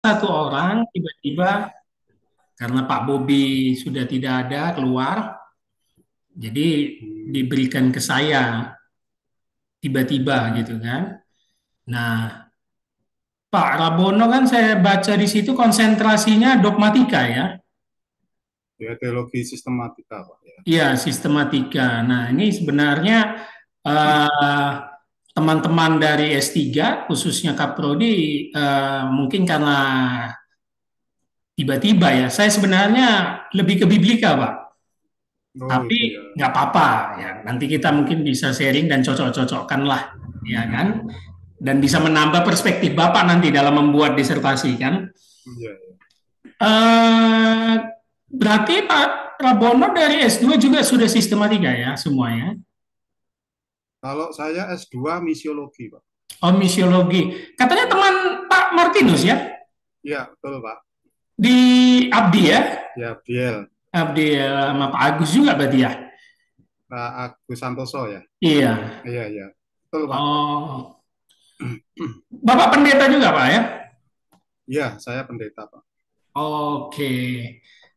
satu orang tiba-tiba karena Pak Bobi sudah tidak ada keluar, jadi Hmm, diberikan ke saya tiba-tiba gitu kan. Nah, Pak Rabono kan saya baca di situ konsentrasinya dogmatika ya. ya teologi sistematika, Pak. Ya. Iya, sistematika. Nah, ini sebenarnya eh, teman-teman dari S3 khususnya Kaprodi mungkin karena tiba-tiba ya. Saya sebenarnya lebih ke biblika, Pak. Oh, Tapi itu ya. nggak apa-apa ya. Nanti kita mungkin bisa sharing dan cocok-cocokkan lah, ya kan? Dan bisa menambah perspektif Bapak nanti dalam membuat disertasi kan. Iya, iya. Eh, berarti Pak Rabono dari S2 juga sudah sistematika ya semuanya. Kalau saya S2 misiologi, Pak. Oh, misiologi. Katanya Ya, teman Pak Martinus ya ya betul, Pak. di Abdi ya. Ya, Biel. Abdi sama Pak Agus juga berarti ya. Pak Agus Santoso ya. Iya. Iya, iya. Betul, Pak. Oh, Bapak pendeta juga Pak ya. Iya, saya pendeta, Pak. Oke.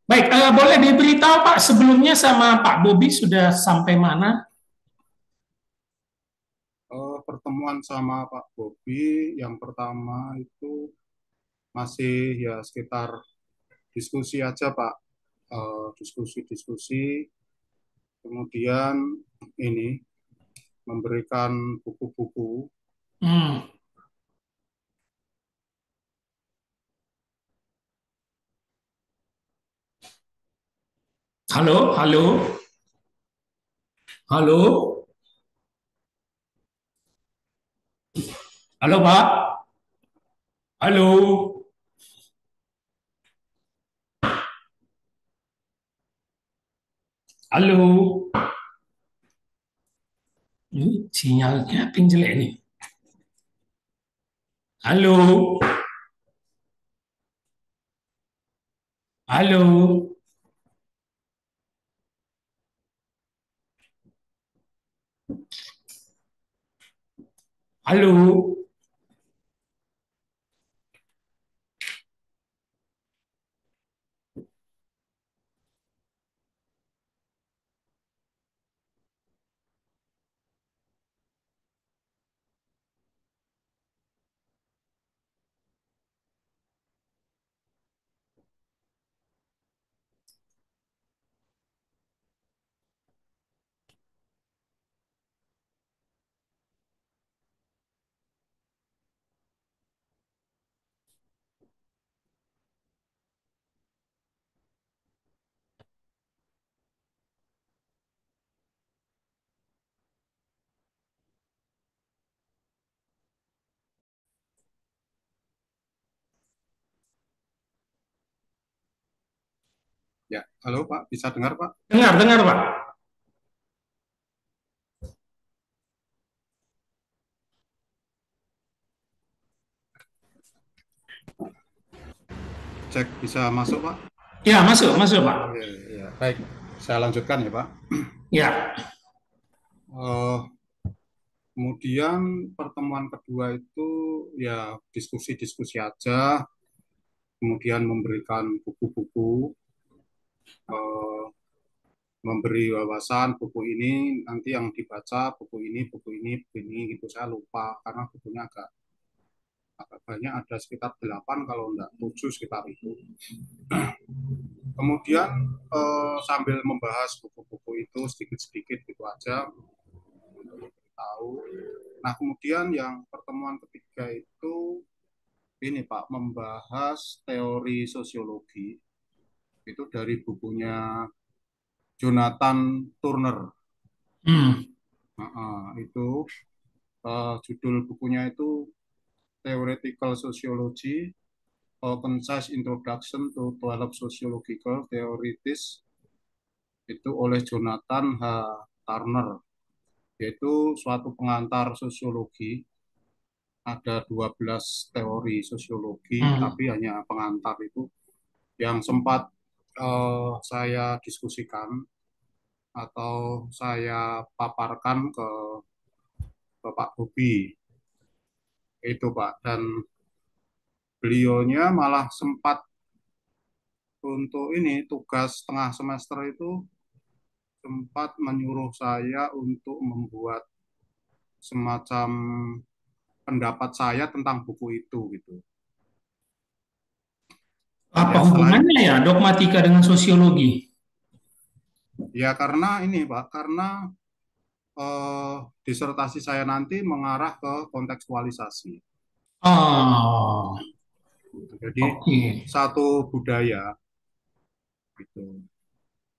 Baik, boleh diberitahu Pak sebelumnya sama Pak Bobi sudah sampai mana? Pertemuan sama Pak Bobi yang pertama itu masih ya sekitar diskusi aja, Pak. Diskusi-diskusi, kemudian ini memberikan buku-buku. Hmm. Halo, halo, halo, halo Pak, halo, halo. Ini sinyalnya ping jelek nih. Halo, halo, halo. Ya, halo Pak, bisa dengar Pak? Dengar, dengar Pak. Cek bisa masuk Pak? Ya, masuk, masuk Pak. Oke, ya. Baik, saya lanjutkan ya Pak. Ya, Eh, Kemudian pertemuan kedua itu ya diskusi-diskusi aja, kemudian memberikan buku-buku, eh, memberi wawasan buku ini nanti yang dibaca buku ini gitu saya lupa karena bukunya agak agak banyak ada sekitar 8 kalau enggak 7 sekitar itu. Kemudian sambil membahas buku-buku itu sedikit-sedikit gitu aja untuk tahu. Nah, kemudian yang pertemuan ketiga itu ini Pak, membahas teori sosiologi itu dari bukunya Jonathan Turner. hmm. Itu judul bukunya itu Theoretical Sociology, A Concise Introduction to 12 Sociological Theories, itu oleh Jonathan H. Turner, yaitu suatu pengantar sosiologi. Ada 12 teori sosiologi, Hmm. tapi hanya pengantar itu yang sempat saya diskusikan atau saya paparkan ke Bapak Bobi itu Pak. Dan beliaunya malah sempat untuk ini tugas tengah semester itu sempat menyuruh saya untuk membuat semacam pendapat saya tentang buku itu gitu. Apa Ya selain hubungannya ya dogmatika dengan sosiologi? ya karena ini Pak, karena disertasi saya nanti mengarah ke kontekstualisasi. Oh, Jadi oke. satu budaya gitu.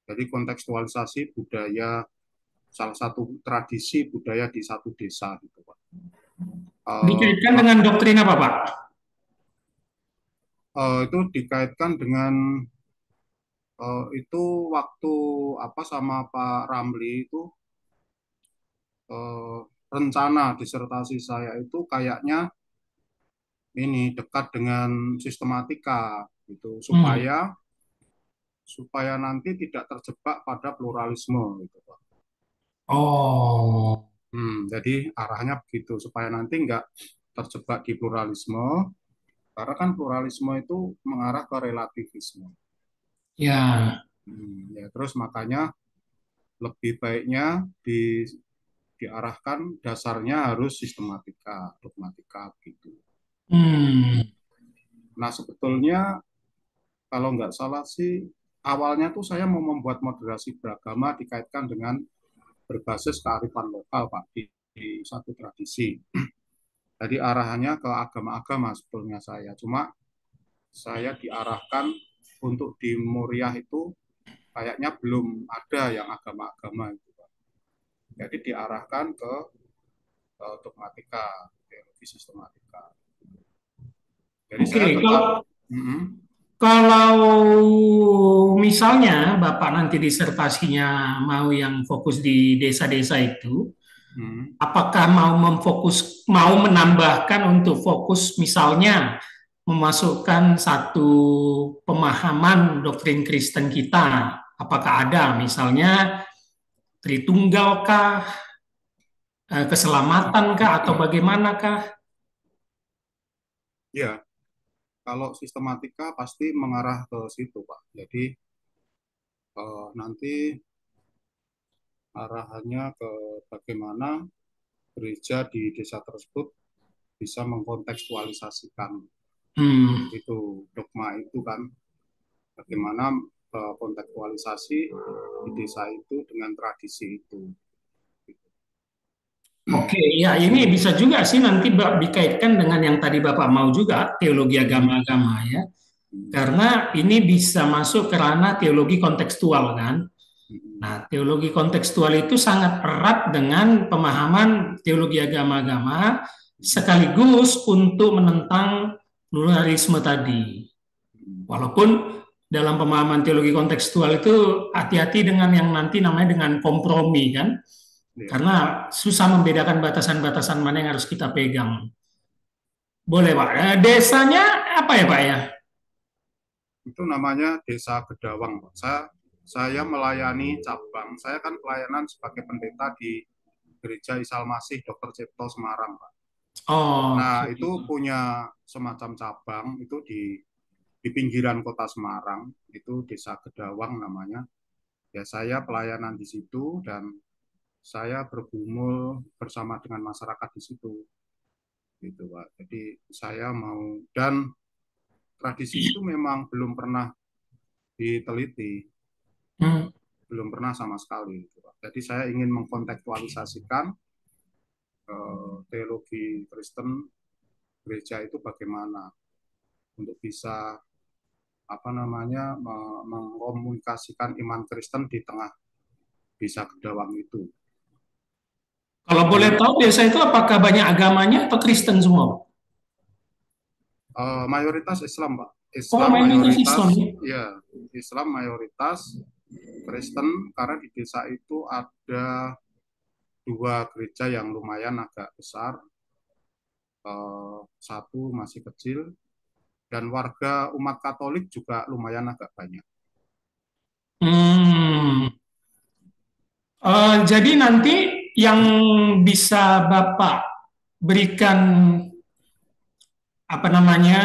Jadi kontekstualisasi budaya salah satu tradisi budaya di satu desa gitu Pak. Dikaitkan Mak dengan doktrin apa, Pak? itu dikaitkan dengan itu waktu apa sama Pak Ramli itu eh, rencana disertasi saya itu kayaknya ini dekat dengan sistematika gitu Hmm. supaya supaya nanti tidak terjebak pada pluralisme gitu Pak. Oh, Jadi arahnya begitu supaya nanti nggak terjebak di pluralisme karena kan pluralisme itu mengarah ke relativisme. ya. Ya terus makanya lebih baiknya diarahkan dasarnya harus sistematika, dogmatika gitu. Hmm. Nah sebetulnya kalau nggak salah sih awalnya tuh saya mau membuat moderasi beragama dikaitkan dengan berbasis kearifan lokal Pak di satu tradisi. Jadi arahannya ke agama-agama sebetulnya saya. Cuma saya diarahkan untuk di Muriah itu kayaknya belum ada yang agama-agama itu Pak. Jadi diarahkan ke dogmatika, teologi sistematika. Jadi Oke, saya tetap kalau mm -mm, kalau misalnya Bapak nanti disertasinya mau yang fokus di desa-desa itu, mm, apakah mau menambahkan untuk fokus misalnya memasukkan satu pemahaman doktrin Kristen kita? Apakah ada misalnya Tritunggal kah, keselamatan kah, atau bagaimanakah? ya kalau sistematika pasti mengarah ke situ Pak. Jadi nanti arahannya ke bagaimana gereja di desa tersebut bisa mengkontekstualisasikan Hmm. itu dogma itu kan bagaimana kontekstualisasi di desa itu dengan tradisi itu. Oke, ya ini bisa juga sih nanti dikaitkan dengan yang tadi Bapak mau juga, teologi agama-agama ya. Karena ini bisa masuk ke ranah teologi kontekstual kan. Nah, teologi kontekstual itu sangat erat dengan pemahaman teologi agama-agama sekaligus untuk menentang pluralisme tadi. Walaupun dalam pemahaman teologi kontekstual itu hati-hati dengan yang nanti namanya dengan kompromi kan, Ya, karena susah membedakan batasan-batasan mana yang harus kita pegang. Boleh Pak. Desanya apa ya Pak ya? itu namanya Desa Gedawang. Pak. Saya melayani cabang. Saya kan pelayanan sebagai pendeta di Gereja Isal Masih Dr. Cipto Semarang, Pak. Oh, Nah, oke. itu punya semacam cabang itu di pinggiran kota Semarang, itu Desa Gedawang namanya. Ya, saya pelayanan di situ dan saya bergumul bersama dengan masyarakat di situ, gitu Pak. Jadi saya mau dan tradisi itu memang belum pernah diteliti, Hmm. belum pernah sama sekali. Gitu, Pak. Jadi saya ingin mengkontekstualisasikan teologi Kristen gereja itu bagaimana untuk bisa apa namanya mengkomunikasikan iman Kristen di tengah desa Gedawang itu. Kalau boleh Dan tahu desa itu apakah banyak agamanya atau Kristen semua? mayoritas Islam, Pak. Oh, Islam mayoritas mayoritas, Islam ya. ya Islam mayoritas, Kristen karena di desa itu ada dua gereja yang lumayan agak besar, satu masih kecil, dan warga umat Katolik juga lumayan agak banyak. Hmm. Jadi nanti yang bisa Bapak berikan apa namanya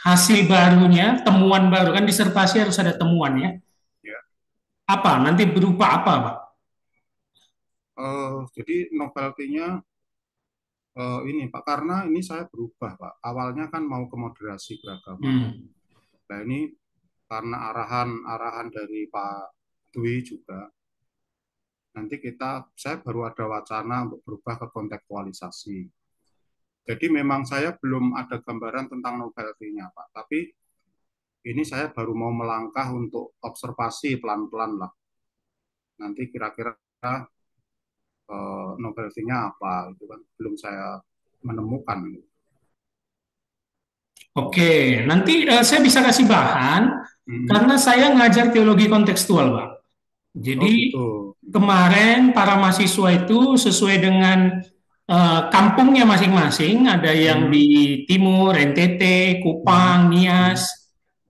hasil barunya, temuan baru kan disertasi harus ada temuan ya. Ya. Apa? Nanti berupa apa, Pak? Jadi novelty-nya ini Pak, karena ini saya berubah Pak. Awalnya kan mau ke moderasi beragama. Hmm. Nah ini karena arahan dari Pak Dwi juga, nanti saya baru ada wacana untuk berubah ke kontekstualisasi. Jadi memang saya belum ada gambaran tentang novelty-nya Pak, tapi ini saya baru mau melangkah untuk observasi pelan-pelan lah. Nanti kira-kira novelty-nya apa, itu kan belum saya menemukan. Oke, nanti saya bisa kasih bahan Hmm. karena saya ngajar teologi kontekstual, Pak. Oh Jadi gitu. kemarin para mahasiswa itu sesuai dengan kampungnya masing-masing, ada yang Hmm. di Timur, NTT, Hmm. Kupang, Hmm. Nias.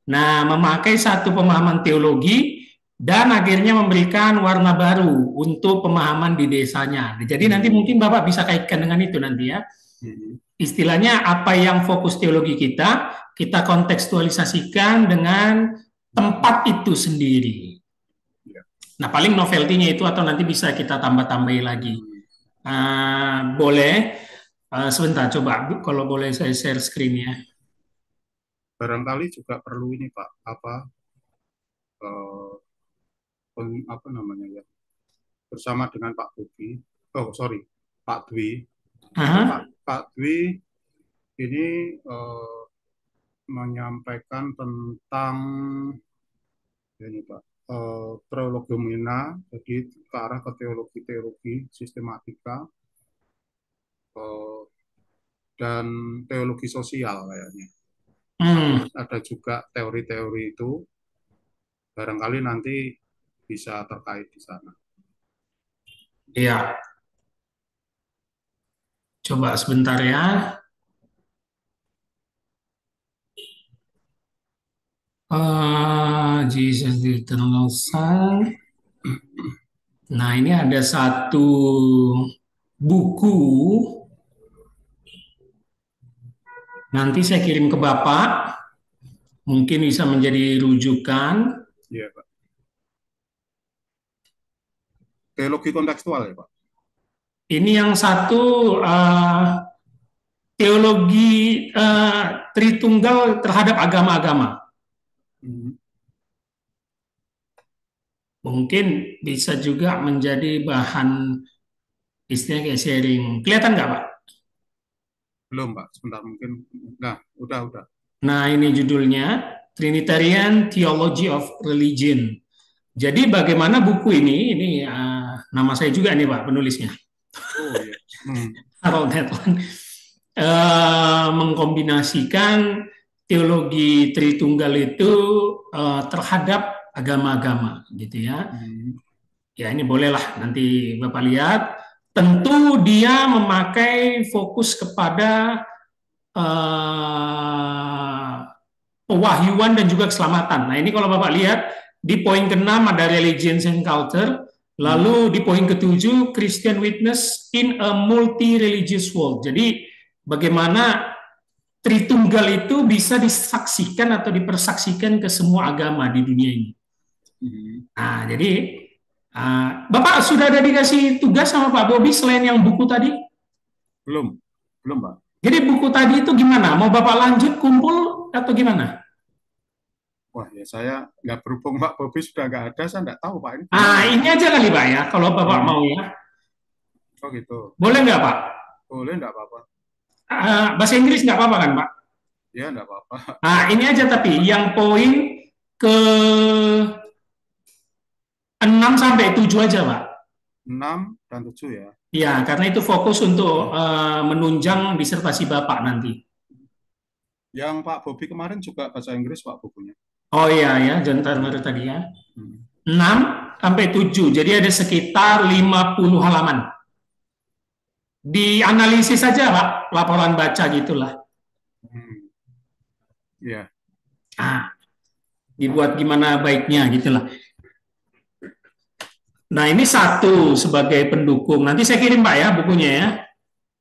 Nah, memakai satu pemahaman teologi dan akhirnya memberikan warna baru untuk pemahaman di desanya. Jadi nanti Hmm. mungkin Bapak bisa kaitkan dengan itu nanti ya. Hmm. Istilahnya apa yang fokus teologi kita kontekstualisasikan dengan Hmm. tempat itu sendiri. Ya. Nah, paling novelty-nya itu atau nanti bisa kita tambah-tambahi lagi. Hmm. Boleh. Sebentar, coba kalau boleh saya share screen ya. Barangkali juga perlu ini Pak, eh, apa namanya ya, bersama dengan Pak Bobi, oh sorry, Pak Dwi. Itu Aha. Pak Dwi ini menyampaikan tentang ini Pak, prolegomena, jadi ke arah ke teologi-teologi sistematika eh, dan teologi sosial kayaknya. Hmm, Ada juga teori-teori itu, barangkali nanti bisa terkait di sana. ya. Coba sebentar ya. Jesus the Eternal Son. Nah, ini ada satu buku. Nanti saya kirim ke Bapak. Mungkin bisa menjadi rujukan. Iya Pak. Teologi kontekstual ya Pak. Ini yang satu teologi Tritunggal terhadap agama-agama. Hmm. Mungkin bisa juga menjadi bahan istilahnya kayak sharing. Kelihatan nggak, Pak? Belum Pak, sebentar mungkin. Nah, udah. Nah, ini judulnya Trinitarian Theology of Religion. Jadi bagaimana buku ini nama saya juga nih Pak penulisnya, Oh iya. Hmm. Harold Hetland, mengkombinasikan teologi Tritunggal itu terhadap agama-agama gitu ya. Hmm. Ya ini bolehlah nanti Bapak lihat. Tentu dia memakai fokus kepada eh, pewahyuan dan juga keselamatan. Nah ini kalau Bapak lihat di poin ke-6 ada religions and culture, Hmm. lalu di poin ke-7 Christian witness in a multi-religious world. Jadi bagaimana Tritunggal itu bisa disaksikan atau dipersaksikan ke semua agama di dunia ini. Hmm. Nah jadi Bapak sudah ada dikasih tugas sama Pak Bobi selain yang buku tadi? Belum, belum Pak. Jadi buku tadi itu gimana? Mau Bapak lanjut kumpul atau gimana? Wah ya saya nggak berhubung Pak Bobi sudah nggak ada, saya nggak tahu Pak ini gimana ya. Ini aja kali Pak ya, kalau Bapak Hmm. mau ya. Oh gitu. Boleh nggak Pak? Boleh nggak apa-apa. Bahasa Inggris nggak apa-apa kan Pak? Ya nggak apa-apa. Ini aja tapi yang poin ke 6 sampai 7 aja Pak. 6 dan 7 ya. Ya, karena itu fokus untuk menunjang disertasi Bapak nanti. Yang Pak Bobi kemarin juga bahasa Inggris Pak bukunya. Oh iya ya, John Turner tadi ya. Hmm. 6 sampai 7, jadi ada sekitar 50 halaman. Dianalisis saja Pak, laporan baca gitulah. Hmm. Ya. Dibuat gimana baiknya gitulah. Nah ini satu sebagai pendukung. Nanti saya kirim Pak ya bukunya ya.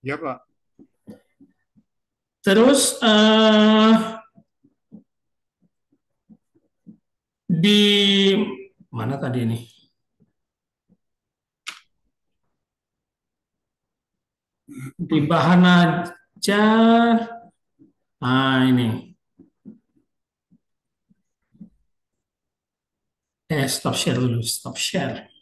Ya Pak. Terus di mana tadi ini? Di bahan aja. Ah, ini. Stop share dulu, stop share.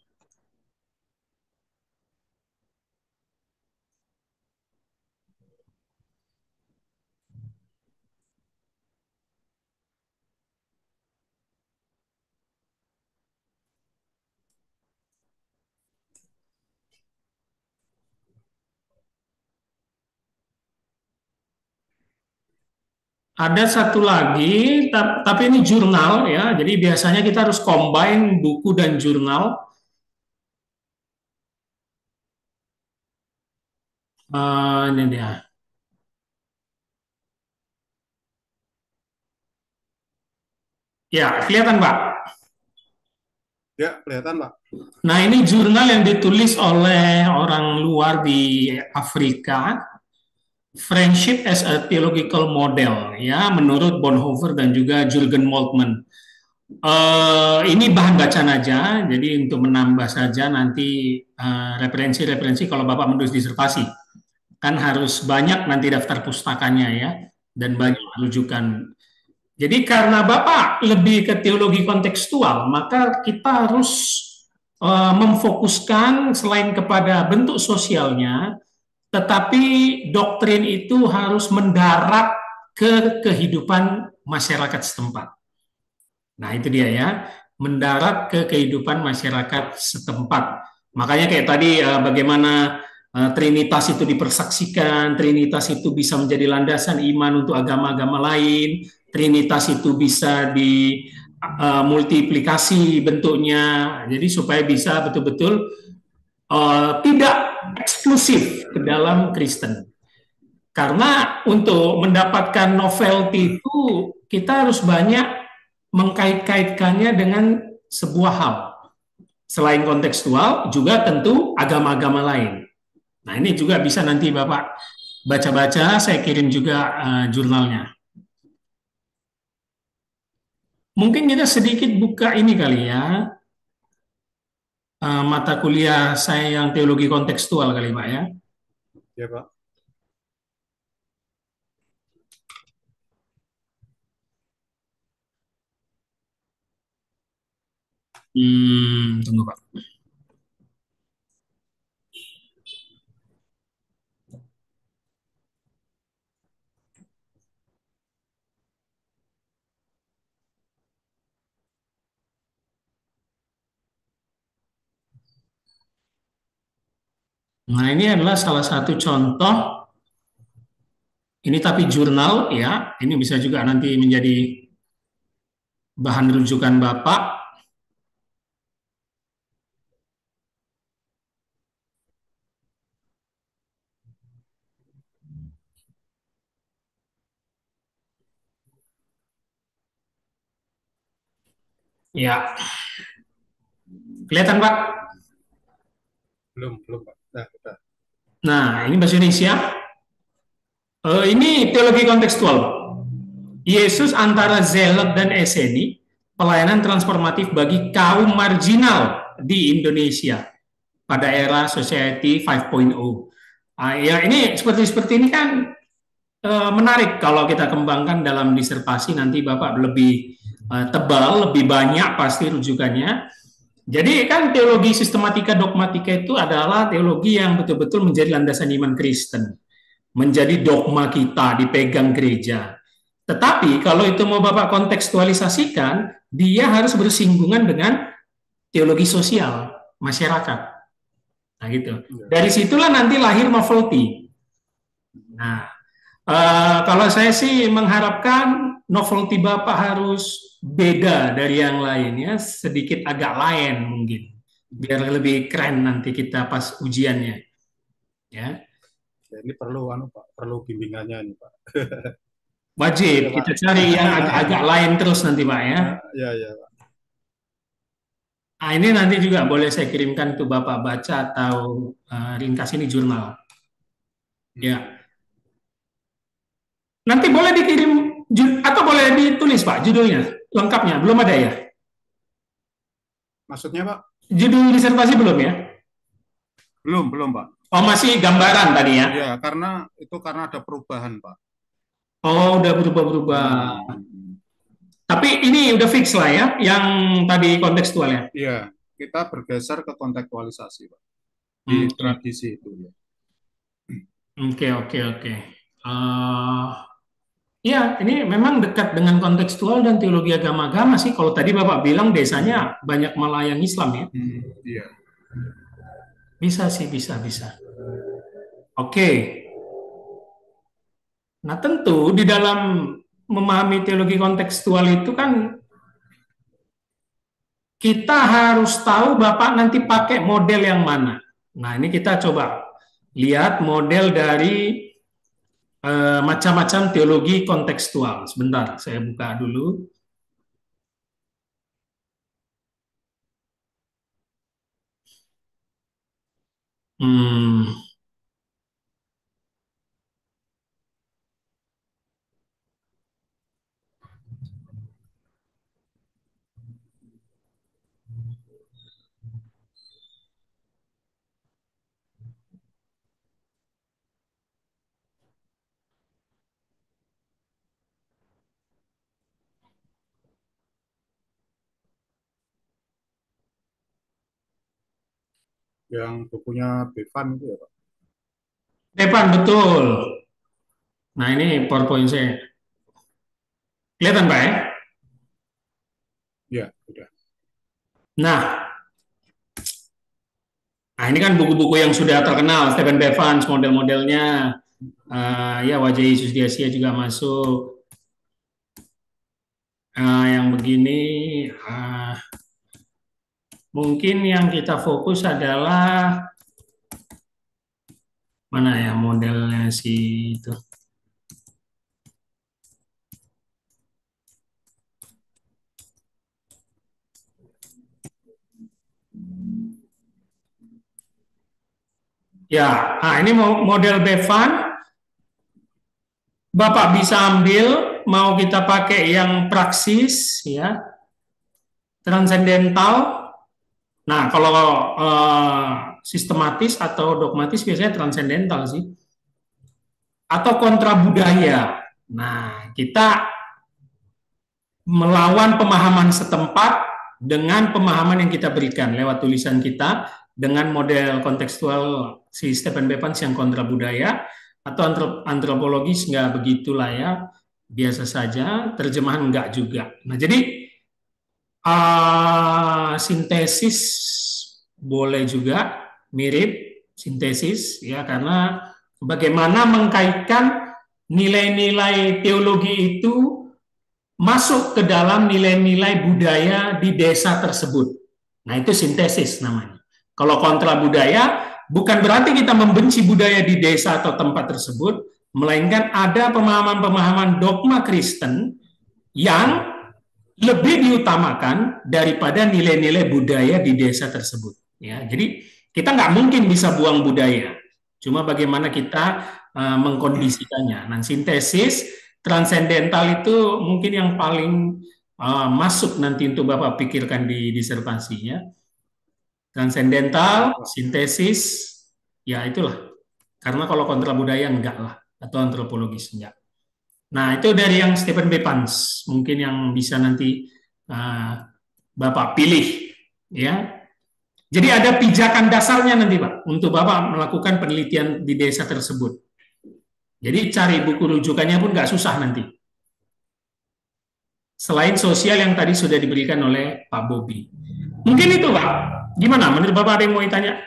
Ada satu lagi, tapi ini jurnal ya. Jadi biasanya kita harus combine buku dan jurnal. Ini dia. Ya, kelihatan Pak. Ya, kelihatan, Pak. Nah, ini jurnal yang ditulis oleh orang luar di Afrika, Friendship as a Theological Model, ya, menurut Bonhoeffer dan juga Jürgen Moltmann. Ini bahan bacaan aja, jadi untuk menambah saja nanti referensi-referensi kalau Bapak menulis disertasi. Kan harus banyak nanti daftar pustakanya ya, dan banyak rujukan. Jadi karena Bapak lebih ke teologi kontekstual, maka kita harus memfokuskan selain kepada bentuk sosialnya, tetapi doktrin itu harus mendarat ke kehidupan masyarakat setempat. Nah, itu dia ya, mendarat ke kehidupan masyarakat setempat. Makanya kayak tadi bagaimana Trinitas itu dipersaksikan, Trinitas itu bisa menjadi landasan iman untuk agama-agama lain, Trinitas itu bisa dimultiplikasi bentuknya, jadi supaya bisa betul-betul tidak eksklusif ke dalam Kristen. Karena untuk mendapatkan novelty itu kita harus banyak mengkait-kaitkannya dengan sebuah hal. Selain kontekstual, juga tentu agama-agama lain. Nah, ini juga bisa nanti Bapak baca-baca, saya kirim juga jurnalnya. Mungkin kita sedikit buka ini kali ya, mata kuliah saya yang teologi kontekstual kali Pak ya. Ya, Pak. Tunggu Pak. Nah, ini adalah salah satu contoh. Ini tapi jurnal ya. Ini bisa juga nanti menjadi bahan rujukan Bapak. Ya, kelihatan Pak? Belum, Pak. Nah, udah. Nah, ini bahasa Indonesia. Ini teologi kontekstual, Pak. Yesus antara zealot dan eseni, pelayanan transformatif bagi kaum marginal di Indonesia pada era Society 5.0. Ya ini seperti ini kan menarik kalau kita kembangkan dalam disertasi nanti Bapak lebih tebal, lebih banyak pasti rujukannya. Jadi kan teologi sistematika dogmatika itu adalah teologi yang betul-betul menjadi landasan iman Kristen, menjadi dogma kita, dipegang gereja. Tetapi kalau itu mau Bapak kontekstualisasikan, dia harus bersinggungan dengan teologi sosial masyarakat. Nah gitu. Dari situlah nanti lahir novelty. Nah, kalau saya sih mengharapkan novelty Bapak harus beda dari yang lainnya, sedikit agak lain mungkin, biar lebih keren nanti kita pas ujiannya. Ya. Ya, ini perlu Pak, perlu bimbingannya ini Pak. Wajib Ya, Pak. kita cari yang agak-agak lain terus nanti Pak ya. Ya, ya Pak. Nah, ini nanti juga boleh saya kirimkan ke Bapak baca atau ringkas ini jurnal. Ya. Nanti boleh dikirim atau boleh ditulis Pak judulnya lengkapnya belum ada ya? Maksudnya Pak? Judul disertasi belum ya? Belum, belum Pak. Oh, masih gambaran tadi ya? Ya, karena ada perubahan Pak. Oh, udah berubah-berubah. Hmm. Tapi ini udah fix lah ya, yang tadi kontekstual ya? Iya, kita bergeser ke kontekstualisasi Pak. Di Oke, tradisi itu ya. oke, oke, oke. Eh, ya, ini memang dekat dengan kontekstual dan teologi agama-agama sih. Kalau tadi Bapak bilang desanya banyak Malayan Islam ya? Iya. Bisa sih, bisa, bisa. Oke. Nah, tentu di dalam memahami teologi kontekstual itu kan kita harus tahu Bapak nanti pakai model yang mana. Nah, ini kita coba lihat model dari macam-macam teologi kontekstual. Sebentar, saya buka dulu. Hmm, Yang bukunya Bevan itu ya Pak. Depan betul. Nah, ini PowerPoint saya. Kelihatan, Pak ya? Ya, udah. Nah, nah ini kan buku-buku yang sudah terkenal, Stephen Bevans model-modelnya. Ya, Wajah Yesus di Asia juga masuk. Yang begini, uh, mungkin yang kita fokus adalah mana ya modelnya si itu. Ya, nah ini model Bevan. Bapak bisa ambil, mau kita pakai yang praksis, ya, transendental. Nah, kalau sistematis atau dogmatis biasanya transendental sih. Atau kontra budaya. Nah, kita melawan pemahaman setempat dengan pemahaman yang kita berikan lewat tulisan kita dengan model kontekstual si Stephen Bevans yang kontra budaya atau antropologis nggak begitulah ya, biasa saja, terjemahan nggak juga. Nah, jadi sintesis boleh juga mirip sintesis ya, karena bagaimana mengkaitkan nilai-nilai teologi itu masuk ke dalam nilai-nilai budaya di desa tersebut. Nah, itu sintesis namanya. Kalau kontra budaya, bukan berarti kita membenci budaya di desa atau tempat tersebut, melainkan ada pemahaman-pemahaman dogma Kristen yang lebih diutamakan daripada nilai-nilai budaya di desa tersebut. Ya, jadi kita nggak mungkin bisa buang budaya. Cuma bagaimana kita mengkondisikannya. Nah, sintesis transendental itu mungkin yang paling masuk nanti untuk Bapak pikirkan di disertasinya. Transendental, sintesis, ya itulah. Karena kalau kontra budaya enggak lah, atau antropologis enggak. Nah, itu dari yang Stephen Bevans, mungkin yang bisa nanti Bapak pilih, ya. Jadi ada pijakan dasarnya nanti, Pak, untuk Bapak melakukan penelitian di desa tersebut. Jadi cari buku rujukannya pun nggak susah nanti. Selain sosial yang tadi sudah diberikan oleh Pak Bobi. Mungkin itu, Pak. Gimana? Menurut Bapak ada yang mau ditanya?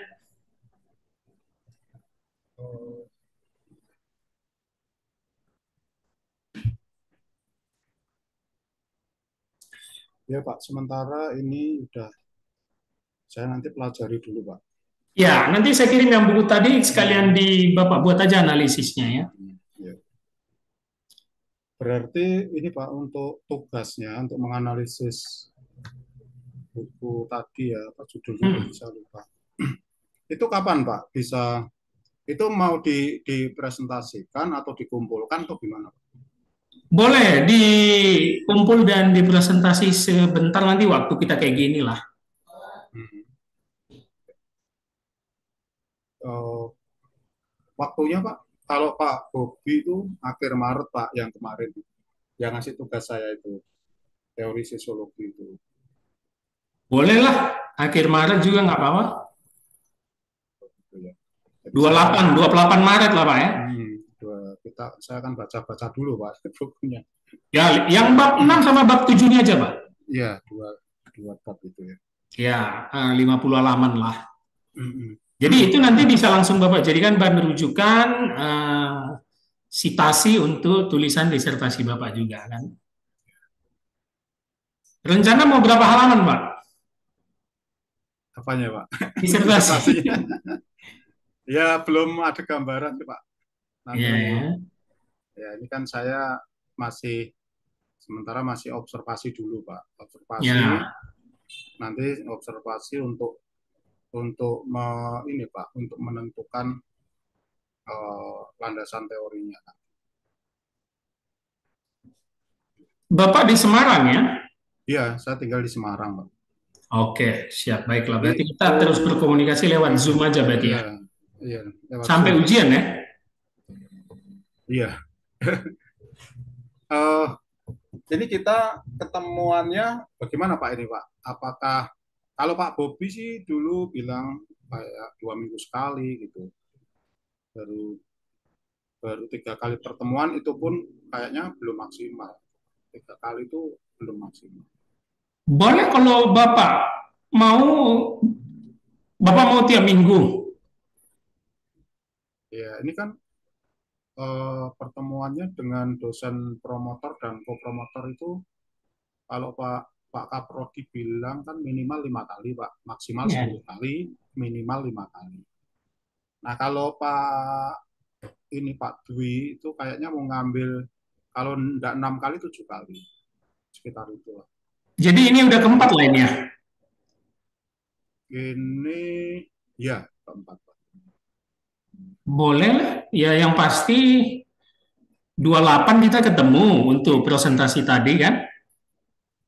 Ya Pak, sementara ini udah saya nanti pelajari dulu Pak. Ya, nanti saya kirim yang buku tadi sekalian di Bapak buat aja analisisnya ya. Ya. Berarti ini Pak untuk tugasnya untuk menganalisis buku tadi ya, Pak judulnya bisa lupa. Itu kapan Pak bisa itu mau dipresentasikan atau dikumpulkan atau gimana Pak? Boleh dikumpul dan dipresentasi sebentar nanti waktu kita kayak gini lah. eh, waktunya Pak, kalau Pak Bobi itu akhir Maret Pak, yang kemarin yang ngasih tugas saya itu teori sosiologi itu. Bolehlah, akhir Maret juga nggak apa-apa. Gitu ya. Jadi 28, 28 Maret lah Pak ya. Saya akan baca-baca dulu Pak bukunya. Ya, yang bab 6 sama bab 7-nya aja Pak. Iya, dua bab itu ya. Ya, 50 halaman lah. Mm-mm. Jadi itu nanti bisa langsung Bapak jadikan bahan rujukan, sitasi untuk tulisan disertasi Bapak juga kan. Rencana mau berapa halaman Pak? Apanya Pak? Disertasi. Ya belum ada gambaran sih Pak. Nanti Ya. ya ini kan saya sementara masih observasi dulu Pak. Observasi, Ya. nanti observasi ini Pak, untuk menentukan landasan teorinya. Bapak di Semarang ya? Iya, saya tinggal di Semarang Pak. Oke, siap. Baiklah. Jadi, Berarti kita terus berkomunikasi lewat Zoom aja berarti ya? Iya, lewat Sampai Zoom. ujian ya? Iya. Jadi kita ketemuannya bagaimana Pak ini Pak? Apakah kalau Pak Bobi sih dulu bilang kayak 2 minggu sekali gitu. Baru baru 3 kali pertemuan itu pun kayaknya belum maksimal. 3 kali itu belum maksimal. Boleh kalau mau Bapak mau tiap minggu. Ya, ini kan pertemuannya dengan dosen promotor dan kopromotor itu kalau Pak Kaprodi bilang kan minimal 5 kali Pak, maksimal Ya. 10 kali, minimal 5 kali. Nah kalau Pak Dwi itu kayaknya mau ngambil kalau tidak 6 kali 7 kali sekitar itu. Jadi ini udah keempat lah ini ya? Ini ya keempat. Boleh lah. Ya yang pasti 28 kita ketemu untuk presentasi tadi kan?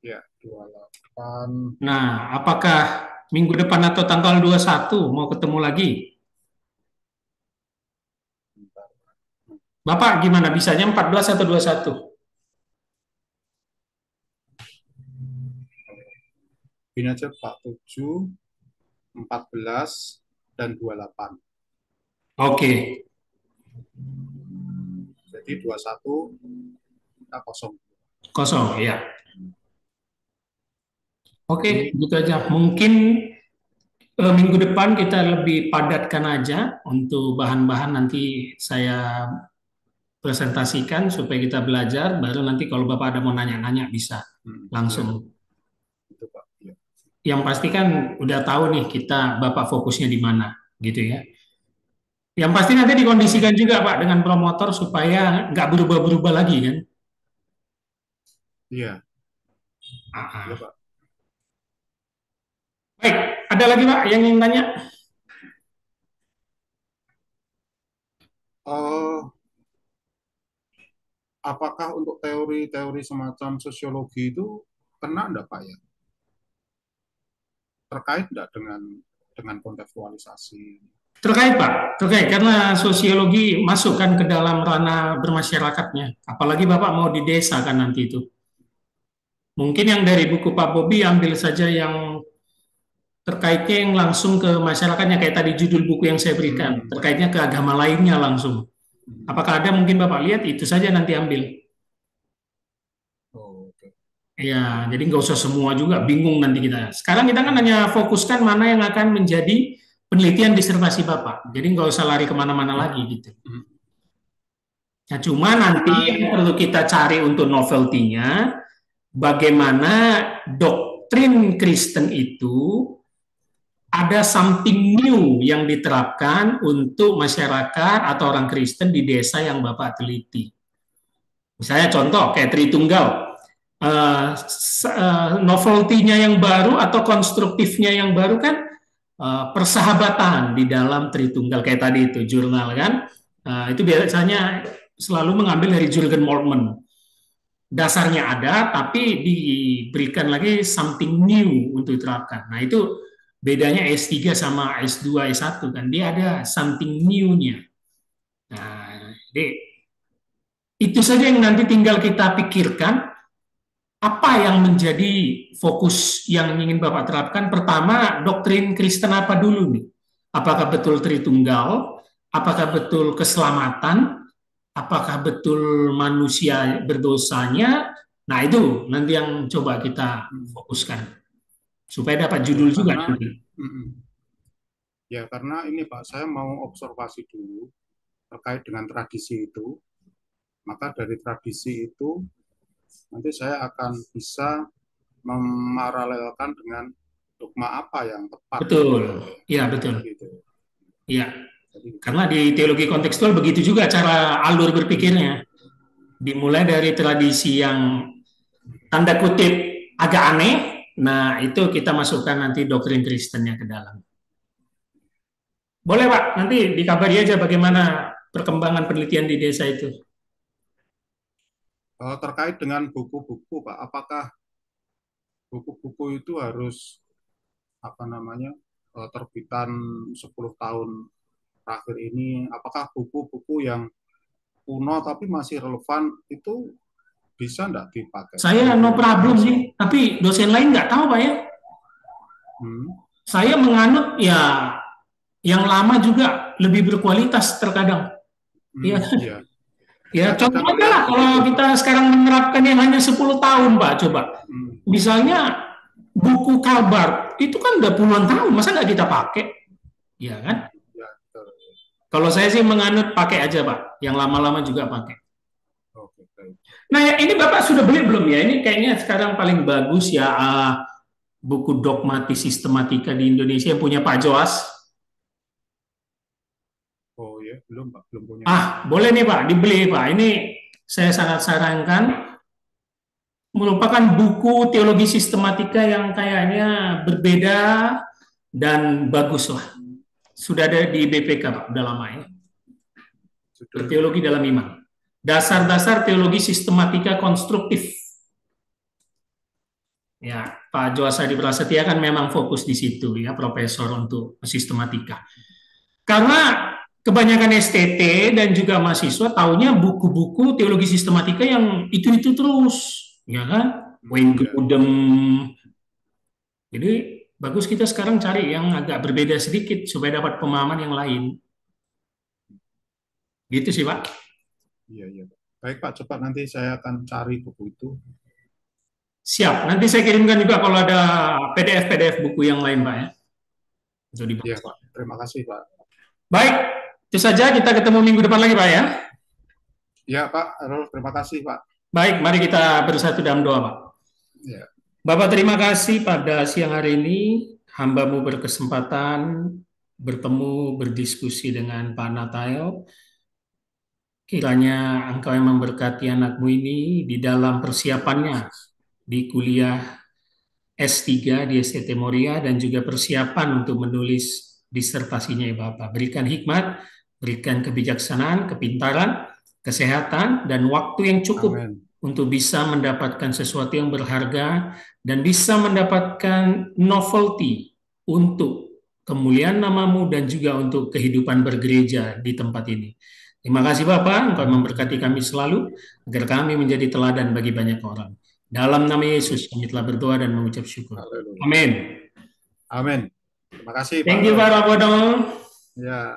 Ya, 28. Nah, apakah minggu depan atau tanggal 21 mau ketemu lagi? Bapak gimana bisanya 14 atau 21? Ini aja Pak 7, 14, dan 28. Oke. Jadi 21 kita kosong. Kosong, ya. Oke, gitu aja. Mungkin minggu depan kita lebih padatkan aja untuk bahan-bahan nanti saya presentasikan supaya kita belajar, baru nanti kalau Bapak ada mau nanya-nanya bisa langsung. Itu Pak. Ya. Yang pasti kan udah tahu nih kita Bapak fokusnya di mana, gitu ya. Yang pasti nanti dikondisikan juga Pak dengan promotor supaya nggak berubah-berubah lagi kan. Iya. Ah. Iya Pak. Baik, ada lagi Pak yang ingin tanya? Apakah untuk teori-teori semacam sosiologi itu kena enggak Pak ya? Terkait enggak dengan kontekstualisasi? Terkait Pak, terkait karena sosiologi masukkan ke dalam ranah bermasyarakatnya. Apalagi Bapak mau di desa kan nanti itu. Mungkin yang dari buku Pak Bobi ambil saja yang terkaitnya yang langsung ke masyarakatnya kayak tadi judul buku yang saya berikan, terkaitnya ke agama lainnya langsung. Apakah ada mungkin Bapak lihat itu saja nanti ambil. Oh, okay. Ya, jadi nggak usah semua juga bingung nanti kita. Sekarang kita kan hanya fokuskan mana yang akan menjadi penelitian disertasi Bapak. Jadi nggak usah lari kemana-mana lagi gitu. Nah, cuma nanti yang perlu kita cari untuk novelty-nya, bagaimana doktrin Kristen itu ada something new yang diterapkan untuk masyarakat atau orang Kristen di desa yang Bapak teliti. Misalnya contoh kayak Tritunggal, novelty-nya yang baru atau konstruktifnya yang baru kan persahabatan di dalam Tritunggal kayak tadi itu jurnal kan, itu biasanya selalu mengambil dari Jürgen Moltmann. Dasarnya ada, tapi diberikan lagi something new untuk diterapkan. Nah itu bedanya S3 sama S2, S1 kan, dia ada something new-nya. Nah, jadi itu saja yang nanti tinggal kita pikirkan, apa yang menjadi fokus yang ingin Bapak terapkan. Pertama, doktrin Kristen apa dulu nih? Apakah betul Tritunggal? Apakah betul keselamatan? Apakah betul manusia berdosanya? Nah, itu nanti yang coba kita Hmm. fokuskan supaya dapat Ya judul juga karena nanti. ya karena ini Pak, saya mau observasi dulu terkait dengan tradisi itu. Maka dari tradisi itu nanti saya akan bisa memaralelkan dengan dogma apa yang tepat Betul, ya betul, gitu. ya. Jadi Karena di teologi kontekstual begitu juga cara alur berpikirnya. Dimulai dari tradisi yang tanda kutip agak aneh, nah itu kita masukkan nanti doktrin Kristennya ke dalam. Boleh Pak, nanti dikabari aja bagaimana perkembangan penelitian di desa itu. terkait dengan buku-buku Pak, apakah buku-buku itu harus apa namanya terbitan 10 tahun terakhir ini, apakah buku-buku yang kuno tapi masih relevan itu bisa nggak dipakai Saya no problem bisa. sih, tapi dosen lain nggak tahu Pak ya. Hmm. Saya menganut ya yang lama juga lebih berkualitas terkadang. Ya, Ya, ya saya contoh kadang aja melihat lah kalau begitu Pak. kita sekarang menerapkan yang hanya 10 tahun Pak, coba. Hmm. Misalnya buku kabar itu kan udah puluhan tahun, masa nggak kita pakai? Ya kan? Ya, Kalau saya sih menganut pakai aja Pak, yang lama-lama juga pakai. oke, baik. Nah ya, ini Bapak sudah beli belum ya? Ini kayaknya sekarang paling bagus ya, buku dogmatis sistematika di Indonesia yang punya Pak Joas. Oh ya, belum Pak, belum punya Pak. Boleh nih Pak, dibeli Pak. Ini saya sangat sarankan, merupakan buku teologi sistematika yang kayaknya berbeda dan bagus lah. Sudah ada di BPK Pak, udah lama ya. Judulnya Berteologi dalam iman. Dasar-dasar teologi sistematika konstruktif. Ya, Pak Joas Hadi Prasetya kan memang fokus di situ ya, profesor untuk sistematika. Karena kebanyakan STT dan juga mahasiswa taunya buku-buku teologi sistematika yang itu-itu terus, ya kan? Wayne ya. Grudem. Jadi bagus kita sekarang cari yang agak berbeda sedikit supaya dapat pemahaman yang lain. Gitu sih, Pak. Iya, iya. Baik Pak, cepat nanti saya akan cari buku itu. Siap. Nanti saya kirimkan juga kalau ada PDF-PDF buku yang lain, Pak ya. Untuk Iya dibahas. Pak, terima kasih Pak. Baik, itu saja kita ketemu minggu depan lagi, Pak ya. Iya Pak, terima kasih Pak. Baik, mari kita bersatu dalam doa, Pak. Ya, Bapak terima kasih pada siang hari ini hambamu berkesempatan bertemu berdiskusi dengan Pak Natael. Kiranya Engkau yang memberkati anakmu ini di dalam persiapannya di kuliah S3 di STT Moria dan juga persiapan untuk menulis disertasinya ya Bapak. Berikan hikmat, berikan kebijaksanaan, kepintaran, kesehatan, dan waktu yang cukup amin. untuk bisa mendapatkan sesuatu yang berharga dan bisa mendapatkan novelty untuk kemuliaan namamu dan juga untuk kehidupan bergereja di tempat ini. Terima kasih Bapak, Engkau memberkati kami selalu agar kami menjadi teladan bagi banyak orang. Dalam nama Yesus kami telah berdoa dan mengucap syukur. Haleluya. Amin. Amin. Terima kasih Pak Thank you Ron. Pak Rabodong. Ya.